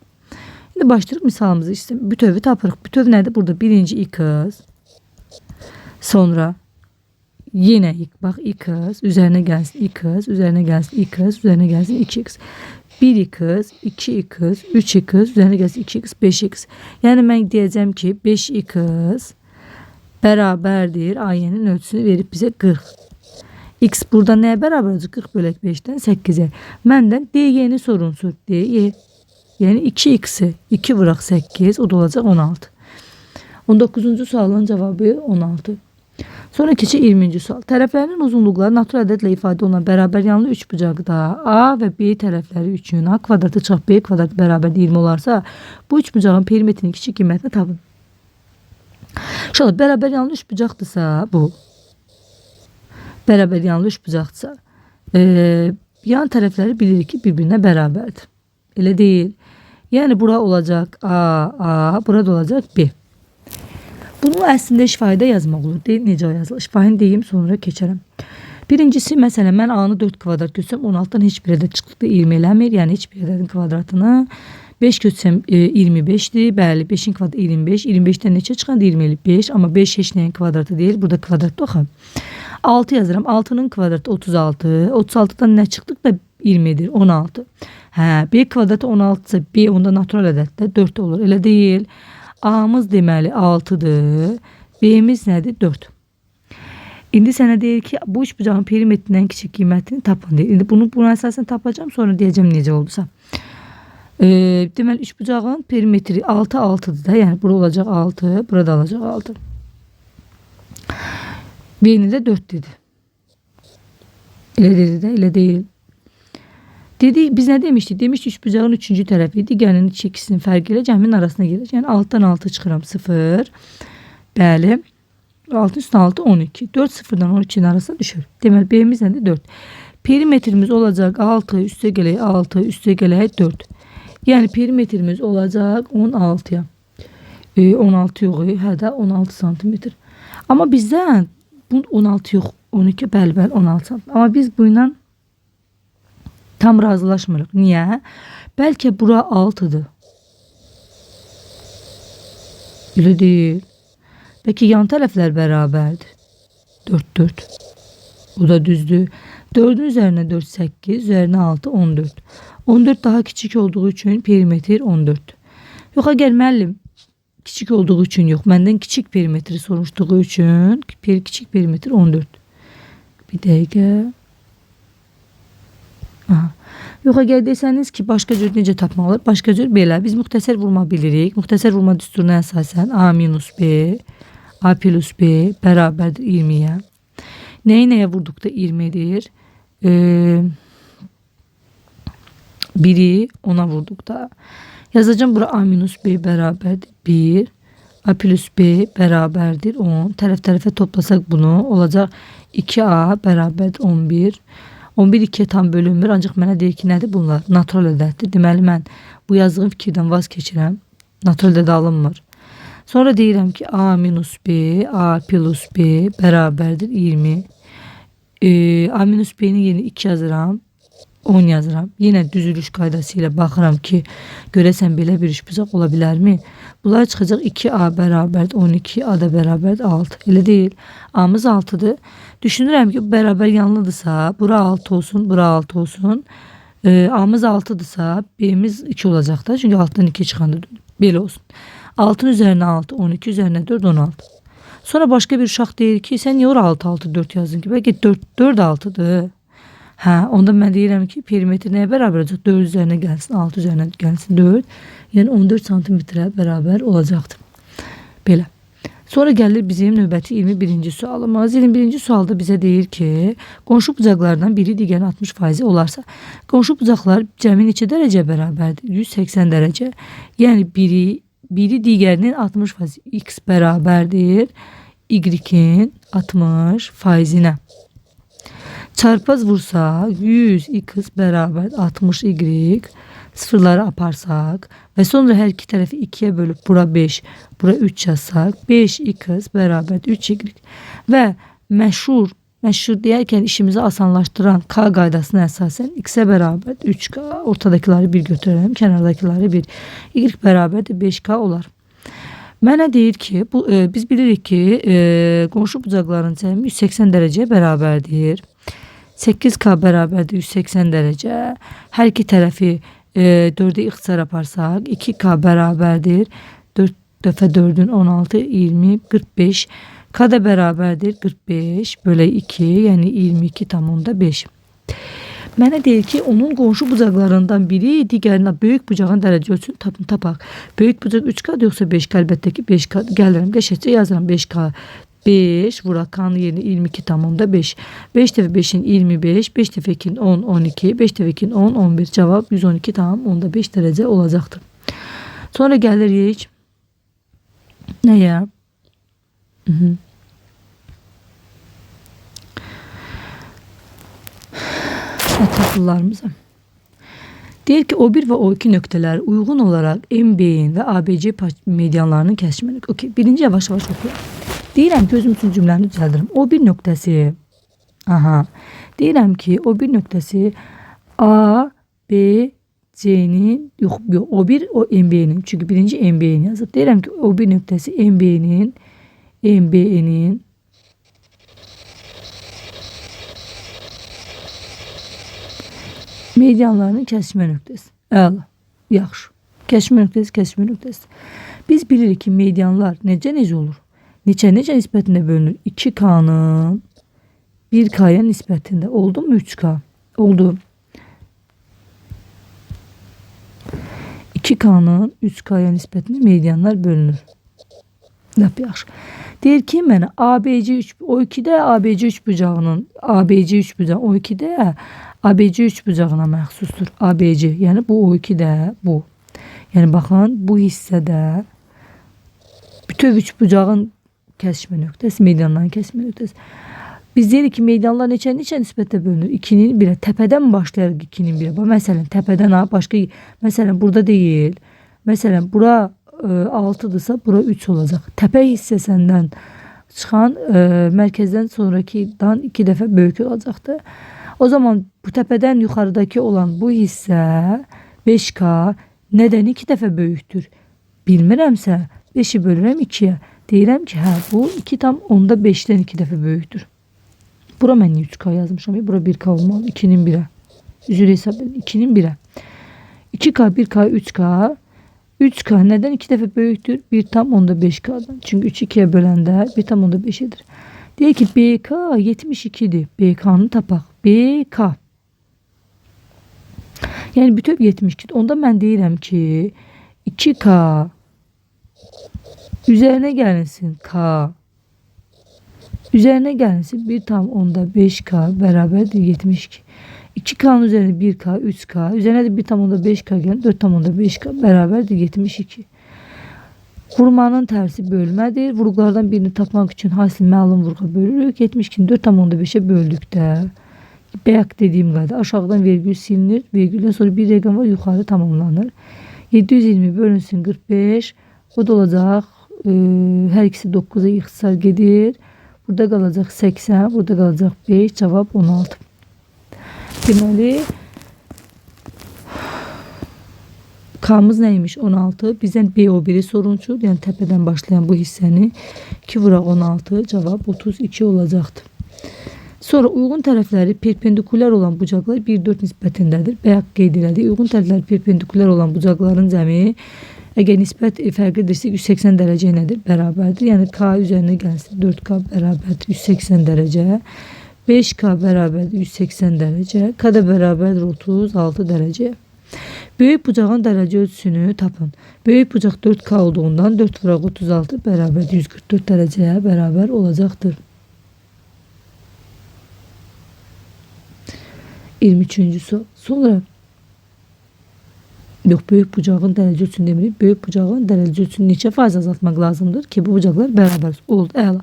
İndi başlayırıq misalımızı işte. Bütövi tapırıq. Bütöv nədir? Burada birinci x. Sonra yenə bax x. Üzərinə gəlsin x. Üzərinə gəlsin x. Üzərinə gəlsin 2x. 1x, 2x, 3x. Üzərinə gəlsin 2x, 5x. Yəni mən deyəcəm ki 5x bərabərdir. AY'nin ölçüsünü verib bizə 40. X burada nəyə bərabərdir? 40 bölək 5'dən 8'e. Məndən DY'ni sorunsur. DY. Yəni 2x'i 2 vuraq 8. O da olacaq 16. 19-cu sualın cavabı 16. Sonra keçək 20-ci sual. Tərəflərinin uzunluqları natural ədədlə ifadə olunan bərabər yanlı üçbucaqda A və B tərəfləri üçün A kvadratı çıxaq B kvadratı bərabər 20 olarsa, bu üçbucağın perimetrinin kiçik qiymətini tapın. Şöyle bərabər yanlı üçbucaqdırsa bu. Bərabər yanlı üçbucaqdırsa, yan tərəfləri bilirik ki bir-birinə bərabərdir. Elə deyil. Yəni bura olacaq A, burada olacaq B. Bunu əslində şifayədə yazmaq olur. Deyil, necə yazılır? Şifayəni deyim, sonra keçərəm. Birincisi, məsələn, mən A-nı 4 kvadrat görsəm, 16'dan heç bir ədəd çıxdıqda 20 eləmir. Yəni heç bir ədədin kvadratını 5 götürsəm 25'dir. Bəli, 5'in kvadratı 25. 25'dən neçə çıxan? 25. Amma 5 heç nəyin kvadratı deyil. Burada kvadratda oxu. 6 yazıram. 6'nın kvadratı 36. 36'dan nə çıxdıq da 20'dir. 16. Hə, B kvadratı 16 ise B onda natural ədəddə 4 olur. Elə deyil. A'mız deməli 6'dır. B'miz nədir? 4. İndi sənə deyir ki, bu üçbucağın perimetrindən kiçik qiymətini tapın deyir. İndi buna əsasən tapacağım, sonra deyəcəm necə oldusa. Deməli üçbucağın perimetri 6 6'dır da. Yəni bura olacaq 6, burada olacaq 6. B'ni də 4 dedi. Elə dedi də, elə deyil. Dedi, biz nə demişdik? Demişdik üçbucağın 3-cü tərəfi digərinin ikisinin fərqi ilə cəmin arasına gelir. Yəni 6'dan 6 çıxıram 0. Bəli. 6 üstü 6 12. 4 sıfırdan 12'nin arasına düşür. Deməli B'miz nədir? 4. Perimetrimiz olacaq 6 üstə gələk 6 üstə gələk 4. Yəni perimetrimiz olacaq 16'ya. 16 yox, hə də 16 santimetr. Amma bizdən bu 16 yox, 12 bəli 16 santimetr. Amma biz bu ilə tam razılaşmırıq. Niyə? Bəlkə bura 6'dır. Elə deyil. Peki yan tərəflər bərabərdir. 4 4. Bu da düzdür. 4'ün üzerine 4 8, üzerine 6 14. 14 daha küçük olduğu için perimetre 14. Yox, əgər müəllim küçük olduğu için yox, məndən kiçik perimetri soruşduğu için kiçik perimetre 14. Bir dəqiqə. Aha. Yox, əgər desəniz ki, başqa cür necə tapmaq olur? Başqa cür belə. Biz müxtəsər vurma bilirik. Müxtəsər vurma düsturuna əsasən A minus B, A plus B bərabərdir 20'ye. Nəyə vurduqda 20'dir? Biri ona vurduqda. Yazacağım bura A minus B bərabərdir 1. A plus B bərabərdir 10. Tərəf-tərəfə toplasaq bunu olacaq 2A bərabərdir 11. 11 2'ye tam bölünmür. Ancaq mənə deyir ki, nədir bunlar? Natural ədəddir. Deməli mən bu yazdığım fikirdən vaz keçirəm. Natural ədəd alınmır. Sonra deyirəm ki, A minus B, A plus B bərabərdir 20. A minus B'nin yeni 2 yazıram. 10 yazıram. Yine düzülüş qaydası ilə baxıram ki, görəsən belə bir üçbucaq ola bilərmi? Bunlar çıxacaq 2A bərabərdir 12, A da bərabərdir 6. Elə deyil. A'mız 6'dır. Düşünürəm ki, bərabər yanlıdırsa, bura 6 olsun, bura 6 olsun. A'mız 6'dırsa, B'miz 2 olacaq da. Çünki 6'dan 2 çıxanda belə olsun. 6'nın üzerine 6, 12 üzerine 4, 16. Sonra başka bir uşaq deyir ki, sən niyə ora 6, 6, 4 yazdın ki? Bəlkə 4, 4, 6'dır. Hə, onda mən deyirəm ki, perimetri nəyə bərabər olacaq? 4 üzerine gəlsin, 6 üzerine gəlsin, 4. Yəni 14 santimetrə bərabər olacaqdır. Belə. Sonra gəlir bizim növbəti 21-ci sualımız. 21-ci sualda bizə deyir ki, qonşu bucaqlardan biri digərin 60% olarsa, qonşu bucaqlar cəmi neçə dərəcə bərabərdir? 180 dərəcə. Yəni biri digərinin 60%, x bərabərdir y-in 60%-nə. Çarpaz vursa 100 x bərabər 60 y, sıfırları aparsaq və sonra hər iki tərəfi 2'ye bölüb bura 5, bura 3 yazsaq 5x bərabər 3y və məşhur deyərkən işimizi asanlaşdıran k qaydasına əsasən x-ə bərabər 3k, ortadakiləri 1 götürürəm, kənardakiləri 1, y bərabər də 5k olar. Mənə deyir ki, biz bilirik ki, qonşu bucaqların cəmi 180 dərəcəyə bərabərdir. 8k bərabərdir 180 dərəcə. Hər iki tərəfi 4'e ixtisar aparsaq 2k bərabərdir 4 dəfə 4'ün 16, 20, 45. K da bərabərdir 45 bölü 2, yəni 22,5. Mənə deyir ki, onun qonşu bucaqlarından biri digərinə böyük bucağın dərəcə ölçüsünü tapaq. Böyük bucaq 3k yoxsa 5k? Əlbəttə ki 5k. Gəlirəm, qəşəngcə yazıram 5k. 5 vurakan yeri 22,5. 5 dəfə 5'in 25, 5 dəfə 2'in 10, 12, 5 dəfə 2'in 10, 11. Cavab 112,5 dərəcə olacaqdır. Sonra gəlirik nəyə? Ətraflılarımıza. Deyir ki, O1 və O2 nöqtələri uyğun olaraq MB'nin və ABC medianlarının kəsişməni. Okay, birinci yavaş-yavaş oxuyaq. Deyirəm ki, özüm üçün cümləmi düzəldirim. O1 nöqtəsi, deyirəm ki, O1 nöqtəsi A, B, C'nin yok o bir o MB'nin çünkü birinci MB'ni yazıp deyirəm ki o bir nöqtəsi MB'nin medianlarının kəsişmə nöqtəsi. Əla. Yaxşı. Kəsişmə nöqtəsi. Biz bilirik ki medianlar necə olur? Neçə nisbətində bölünür? 2K'nın 1K'ya nisbətində. Oldu mu 3K? Oldu. 2K'nın 3K'ya nisbətində medianlar bölünür. Lap yaxşı. Deyir ki, mənə ABC 3 o 2-də ABC 3 bucağının ABC 3 bucağı o 2-də ABC 3 bucağına məxsusdur. ABC, yəni bu o 2-də bu. Yəni baxın, bu hissədə bütöv 3 bucağın kəsişmə nöqtəsi, medianların kəsişmə nöqtəsi. Biz deyirik ki, medianlar neçə nisbətdə bölünür? 2-nin 1-ə. Təpədən başlayarıq 2-nin 1-ə. Məsələn, təpədən başqa, məsələn, burada deyil. Məsələn, bura 6'dırsa bura 3 olacaq. Təpə hissəsindən çıxan mərkəzdən sonrakidan 2 dəfə böyük olacaqdır. O zaman bu təpədən yuxarıdakı olan bu hissə 5K nədən 2 dəfə böyükdür? Bilmirəmsə 5'i bölürəm 2'yə. Deyirəm ki, hə, bu 2,5'dən 2 dəfə böyükdür. Bura mən 3K yazmışam. Bura 1K olmalı. 2'nin 1'ə. Üzrü hesab edin. 2'nin 1'ə. 2K, 1K, 3K. 3K nədən 2 dəfə böyükdür? 1,5K'dan. Çünki 3 2'yə böləndə 1,5'dir. Deyək ki, BK 72'dir. BK'nı tapaq. BK. Yəni bütöv 72'dir. Onda mən deyirəm ki, 2K üzerine gəlinsin K. Üzerine gəlinsin 1,5K bərabərdir 72. 2K'nın üzerine 1K, 3K. Üzerine de 1,5K gəlin 4,5K bərabərdir 72. Vurmanın tərsi bölmədir. Vurğulardan birini tapmaq üçün hasil məlum vurğa bölürük. 72'ni 4,5'e böldükdə bayaq dediyim qayda aşağıdan vergül silinir. Vergüldən sonra bir rəqəm var, yuxarı tamamlanır. 720 bölünsün 45. O da olacaq. Hər ikisi 9'a ixtisar gedir. Burada qalacaq 80. Burada qalacaq 5. Cavab 16. Deməli K'mız neymiş? 16. Bizden BO1'i sorunçu. Yani tepeden başlayan bu hissəni 2 vuraq 16. Cevap 32 olacaktır. Sonra uygun tərəfləri perpendikulyar olan bucaqlar 1,4 nisbətindədir. Bayaq qeyd elədik. Uygun tərəfləri perpendikulyar olan bucaqların cəmi əgər nisbət fərqlidirsə 180 dərəcə nədir? Bərabərdir. Yəni K üzərinə gəlsin 4K bərabərdir 180 dərəcə. 5K bərabərdir 180 dərəcə. K da bərabərdir 36 dərəcə. Böyük bucağın dərəcə ölçüsünü tapın. Böyük bucaq 4K olduğundan 4 vuraq 36 bərabərdir 144 dərəcəyə bərabər olacaqdır. 23. soru. Sonra yox, böyük bucağın dərəcə ölçüsünü demirik. Böyük bucağın dərəcə ölçüsünü neçə faiz azaltmaq lazımdır ki, bu bucaqlar bərabər oldu. Əla.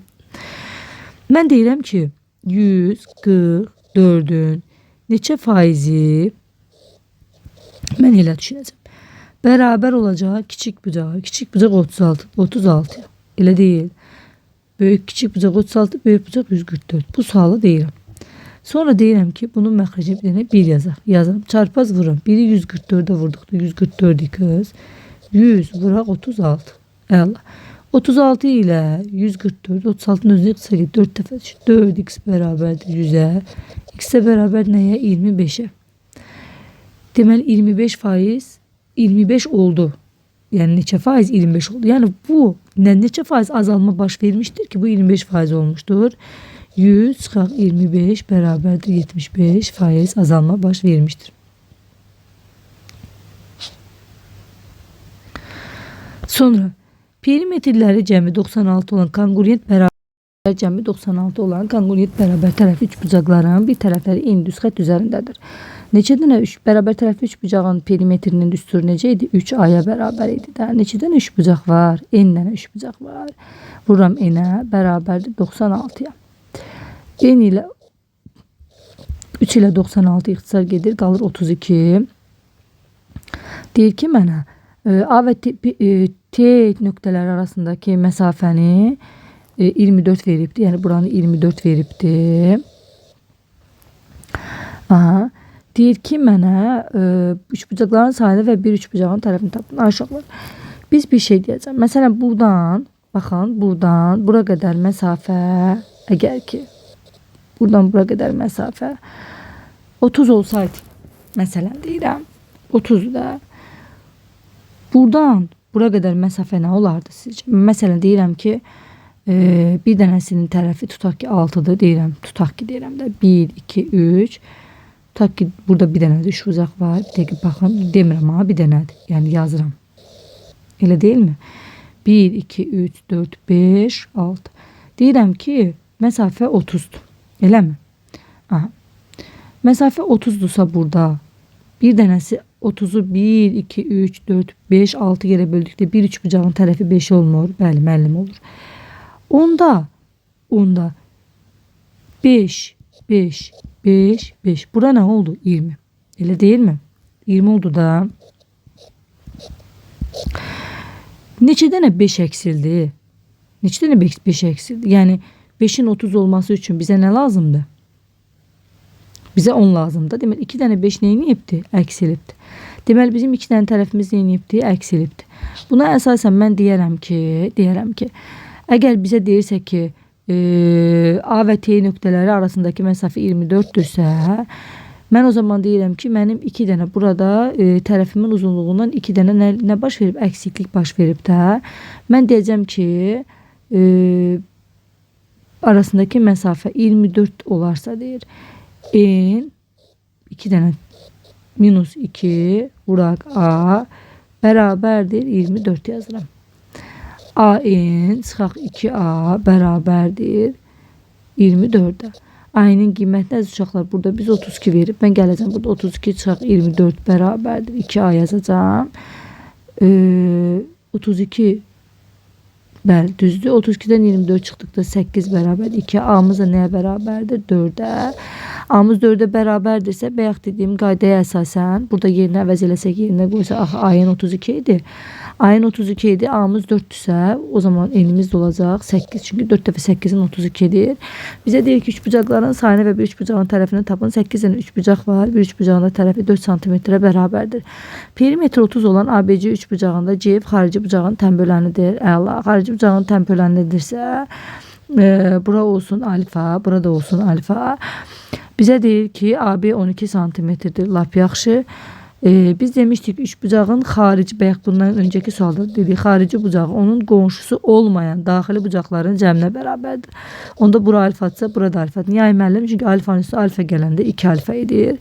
Mən deyirəm ki, 144'ün neçə faizi mən elə düşünəcəm. Bərabər olacaq kiçik bucağa. Kiçik bucaq 36. Elə deyil. Böyük kiçik bucaq 36, böyük bucaq 144. Bu sualı deyirəm. Sonra deyirəm ki, bunun məxrəcə bir dənə 1 yazaq. Yazıram. Çarpaz vururam. Biri 144'e vurduqda 144 kız. 100 vuraq 36. Əla. 36 ilə 144, 36'nın özünü qısa get 4 dəfə düşür. 4x bərabərdir 100'ə. X-ə bərabər nəyə? 25'ə. Deməli 25 oldu. Yəni neçə faiz? 25 oldu. Yəni bu neçə faiz azalma baş vermiştir ki bu 25 faiz olmuştur. 100 çıxaq 25 bərabərdir 75 faiz azalma baş vermiştir. Sonra perimetrləri cəmi 96 olan kongruent bərabər cəmi 96 olan kongruent bərabər tərəfi 3 bucaqların bir tərəfləri eyni düz xətt üzərindədir. Neçə dənə 3 bərabər tərəfli 3 bucağın perimetrinin düsturu necə idi? 3A'ya bərabər idi. Neçə dənə 3 bucaq var? N dənə 3 bucaq var. Vururam N-ə bərabərdir 96'ya. N ilə 3 ilə 96 ixtisar gedir. Qalır 32. Deyir ki mənə A və T nöqtələri arasındakı məsafəni 24 veribdir. Yəni buranı 24 veribdir. Aha. Deyir ki mənə üçbucaqların sayını və bir üçbucağın tərəfini tapın. Aşağılar. Biz bir şey deyəcəm. Məsələn buradan, baxın, buradan bura qədər məsafə, əgər ki buradan bura qədər məsafə 30 olsaydı, məsələn deyirəm, 30 da buradan bura qədər məsafə nə olardı sizcə? Məsələn deyirəm ki, bir dənəsinin tərəfi tutaq ki 6'dır deyirəm. Tutaq ki deyirəm də 1, 2, 3. Tutaq ki burada bir dənə üçbucaq var. Bir dəqiqə baxın, demirəm ha, bir dənədir. Yəni yazıram. Elə deyilmi? 1, 2, 3, 4, 5, 6. Deyirəm ki məsafə 30'dur. Eləmi? Aha. Məsafə 30'dursa burada bir dənəsi 30'u 1, 2, 3, 4, 5, 6 yerə böldükdə bir üçbucağın tərəfi 5 olmur. Bəli, müəllim olur. Onda 5, 5, 5, 5. Bura nə oldu? 20. Elə değil mi? 20 oldu da. Neçə dənə 5 eksildi? Neçə dənə 5 eksildi? Yəni 5'in 30 olması üçün bizə nə lazımdı? Bizə 10 lazımdı. Deməli 2 dənə 5 neyini yaptı? Eksilibdi. Deməli bizim 2 dənə tərəfimiz neyini yaptı? Eksilibdi. Buna əsasən mən deyərəm ki, əgər bizə deyirsə ki, A və T nöqtələri arasındakı məsafə 24'dürsə, mən o zaman deyirəm ki, mənim 2 dənə burada tərəfimin uzunluğundan 2 dənə nə baş verib? Əksiklik baş verib də. Mən deyəcəm ki, arasındakı məsafə 24 olarsa deyir. N 2 dənə minus 2 vuraq A bərabərdir 24 yazıram. AN çıxaq 2A bərabərdir 24'ə. A'nın qiyməti nədir uşaqlar? Burada biz 32 verib. Mən gələcəm burada 32 çıxaq 24 bərabərdir 2A yazacağım. 32 bəli düzdür. 32'dən 24 çıxdıqda 8 bərabərdir 2. A'mız da nəyə bərabərdir? 4'ə. A'mız 4'ə bərabərdirsə, bayaq dediyim qaydaya əsasən burada yerinə əvəz eləsək, yerinə qoysaq, A'nın 32 idi. A'nın 32 idi. A'mız 4'dürsə, o zaman N'imiz də olacaq 8. Çünki 4 dəfə 8'in 32'dir. Bizə deyir ki, üçbucaqların sayını və bir üçbucağın tərəfini tapın. 8 dənə üçbucaq var. Bir üçbucağın da tərəfi 4 cm bərabərdir. Perimetr 30 olan ABC üçbucağında cib xarici bucağın tənbölənidir. Əla. Xarici bucağın tənbölənidirsə, bura olsun alfa, burada olsun alfa. Bizə deyir ki, AB 12 cm-dir. Lap yaxşı. Biz demiştik üçbucağın xarici, bayaq bundan önceki sualda dedik, xarici bucağı onun qonşusu olmayan daxili bucaqların cəminə bərabərdir. Onda bura alfadırsa, burada alfadır. Niyə müəllim? Çünki alfanın üstü alfa gələndə 2 alfa edir.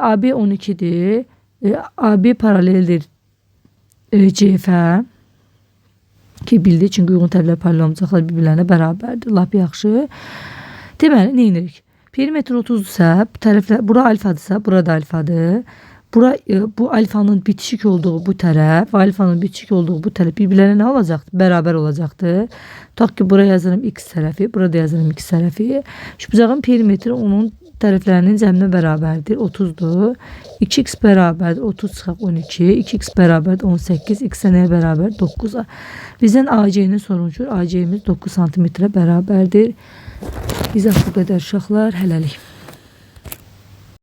AB 12'dir. AB paraleldir CF-ə ki bildi, çünki uyğun tərəflər paralel bucaqlar bir-birlərinə bərabərdir. Lap yaxşı. Deməli, nə edirik? Perimetr 30'dursa, tərəflər bura alfadırsa, burada alfadır. Bu alfanın bitişik olduğu bu tərəf, alfanın bitişik olduğu bu tərəf bir-birlərinə nə olacaqdır? Bərabər olacaqdır. Tutaq ki, buraya yazırım x tərəfi, burada yazırım x tərəfi. Üçbucağın perimetri onun tərəflərinin cəminə bərabərdir. 30'dur. 2x bərabərdir 30 çıxaq 12. 2x bərabərdir 18. X nəyə bərabər? 9'a. Bizdən AC-nin sorumçudur. AC-miz 9 cm bərabərdir. İzah bu qədər uşaqlar. Hələlik.